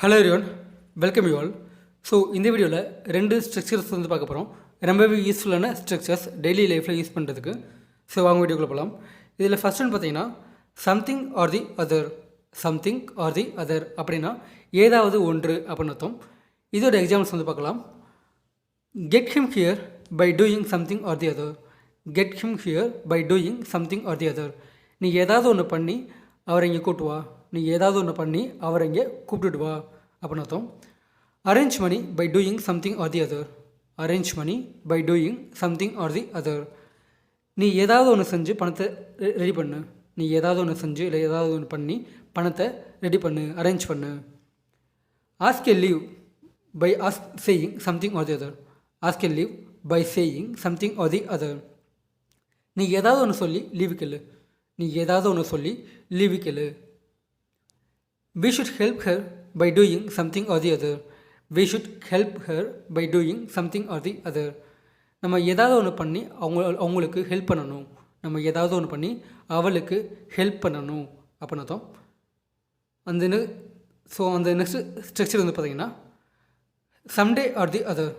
Hello everyone, welcome you all. So இந்த வீடியோவில் ரெண்டு ஸ்ட்ரக்சர்ஸ் வந்து பார்க்க போகிறோம். ரொம்பவே யூஸ்ஃபுல்லான ஸ்ட்ரக்சர்ஸ் டெய்லி லைஃப்பில் யூஸ் பண்ணுறதுக்கு. ஸோ வாங்க வீடியோக்குள்ளே போகலாம். இதில் ஃபஸ்ட் ஒன்று பார்த்தீங்கன்னா something or the other. Something or the other அப்படின்னா ஏதாவது ஒன்று அப்படின்னு அர்த்தம். இதோட எக்ஸாம்பிள்ஸ் வந்து பார்க்கலாம். Get him here by doing something or the other. Get him here by doing something or the other. நீ ஏதாவது ஒன்று பண்ணி அவரை இங்கே கூட்டு வா. நீ ஏதாவது ஒன்று பண்ணி அவரை இங்கே கூப்பிட்டுட்டு வா அப்படின்னு அர்த்தம். Arrange money by doing something or the other. Arrange money by doing something or the other. நீ ஏதாவது ஒன்று செஞ்சு பணத்தை ரெடி பண்ணு. நீ ஏதாவது ஒன்று செஞ்சு இல்லை ஏதாவது ஒன்று பண்ணி பணத்தை ரெடி பண்ணு, அரேஞ்ச் பண்ணு. Ask a leave by saying something or the other. Ask a leave by saying something or the other. நீ ஏதாவது ஒன்று சொல்லி லீவு கேளு. நீ ஏதாவது ஒன்று சொல்லி லீவு கேளு. We should help her by doing something or the other. We should help her by doing something or the other. நம்ம ஏதாவது ஒன்று பண்ணி அவங்களுக்கு ஹெல்ப் பண்ணணும். நம்ம ஏதாவது ஒன்று பண்ணி அவளுக்கு ஹெல்ப் பண்ணணும் அப்படின்னு அர்த்தம். அந்த நெக்ஸ்ட் ஸ்ட்ரக்சர் வந்து பார்த்தீங்கன்னா someday or the other.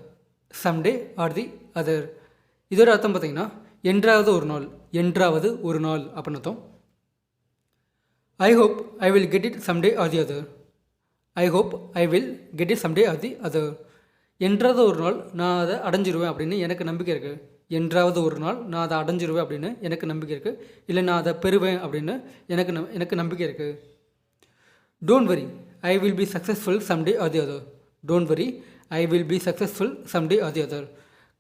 Someday or the other. இதோட அர்த்தம் பார்த்தீங்கன்னா என்றாவது ஒரு நாள். என்றாவது ஒரு நாள் அப்படின்னு அர்த்தம். I hope I will get it someday or the other. I hope I will get it someday or the other. என்றாவது ஒரு நாள் நான் அதை அடைஞ்சிருவேன் அப்படின்னு எனக்கு நம்பிக்கை இருக்குது. என்றாவது ஒரு நாள் நான் அதை அடைஞ்சிருவேன் அப்படின்னு எனக்கு நம்பிக்கை இருக்குது. இல்லை நான் அதை பெறுவேன் அப்படின்னு எனக்கு நம்பிக்கை இருக்குது. Don't worry I will be successful someday or the other. Don't worry I will be successful someday or the other.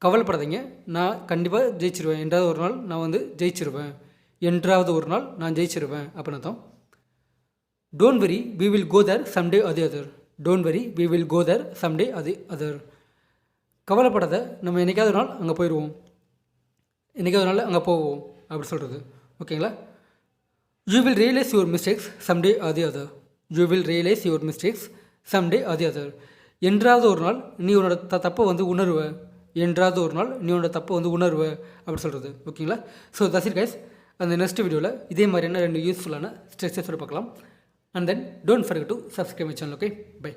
கவலைப்படாதீங்க, நான் கண்டிப்பாக ஜெயிச்சிருவேன். என்றாவது ஒரு நாள் நான் வந்து ஜெயிச்சிருவேன். என்றாவது ஒரு நாள் நான் ஜெயிச்சிருவேன் அப்படின்னு அர்த்தம். Don't worry, we will go there someday or the other. Don't worry, we will go there someday or the other. கவலைப்படாத, நம்ம என்றைக்காவது ஒரு நாள் அங்கே போயிடுவோம். என்றைக்காவது ஒரு நாள் அங்கே போவோம் அப்படி சொல்கிறது. ஓகேங்களா? You will realize your mistakes someday or the other. You will realize your mistakes someday or the other. என்றாவது ஒரு நாள் நீ உன்னோட தப்பை வந்து உணர்வ. என்றாவது ஒரு நாள் நீ உன்னோட தப்பை வந்து உணர்வ அப்படி சொல்கிறது. ஓகேங்களா? So that's it guys. அந்த நெக்ஸ்ட் வீடியோவில் இதே மாதிரியான ரெண்டு யூஸ்ஃபுல்லான ஸ்ட்ரக்சர்ஸோடு பார்க்கலாம். And then don't forget to subscribe my channel. Okay, bye.